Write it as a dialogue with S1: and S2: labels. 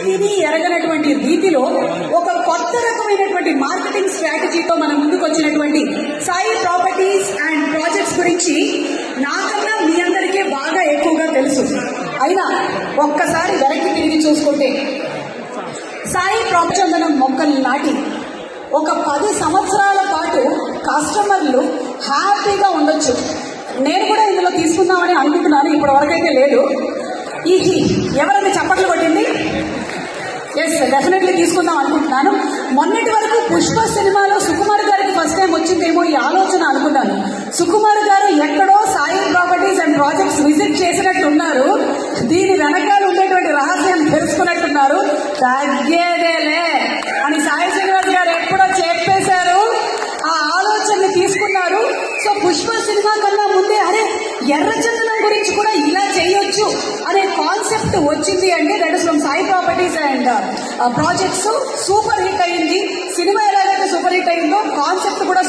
S1: విని ఎరగనటువంటి రీతిలో ఒక కొత్త రకమైనటువంటి మార్కెటింగ్ స్ట్రాటజీతో మన ముందుకు వచ్చినటువంటి సాయి ప్రాపర్టీస్ అండ్ ప్రాజెక్ట్స్ గురించి నాకన్నా మీ అందరికీ బాగా ఎక్కువగా తెలుసు. అయినా ఒక్కసారి వెనక్కి తిరిగి చూసుకుంటే సాయి చందనం మొక్కలు నాటి ఒక 10 సంవత్సరాల పాటు కస్టమర్లు హ్యాపీగా ఉండొచ్చు. నేను కూడా ఇందులో తీసుకుందామని అనుకుంటున్నాను, ఇప్పటి వరకైతే లేదు. ఎవరైనా చప్పట్లు కొట్టింది? ఎస్, డెఫినెట్లీ తీసుకుందాం అనుకుంటున్నాను. మొన్నటి వరకు పుష్ప సినిమాలో సుకుమార్ గారికి ఫస్ట్ టైం వచ్చిందేమో ఈ ఆలోచన అనుకున్నాను. సుకుమార్ గారు ఎక్కడో Sai properties and projects visit చేసినట్టున్నారు, దీని వెనకాల ఉండేటువంటి రహస్యం తెలుసుకున్నట్టున్నారు. తగ్గేదేలే అని సాయి శ్రీనివాస్ గారు ఎప్పుడో చెప్పేశారు, ఆ ఆలోచనని తీసుకున్నారు. సో పుష్ప సినిమా కన్నా ముందే అరే ఎర్రచందనం గురించి కూడా ఇలా చేయొచ్చు అనే కాన్సెప్ట్ వచ్చింది అంటే that is from Sai properties and projects. Super hit అయింది. సినిమా ఎలాగైతే సూపర్ హిట్ అయిందో కాన్సెప్ట్ కూడా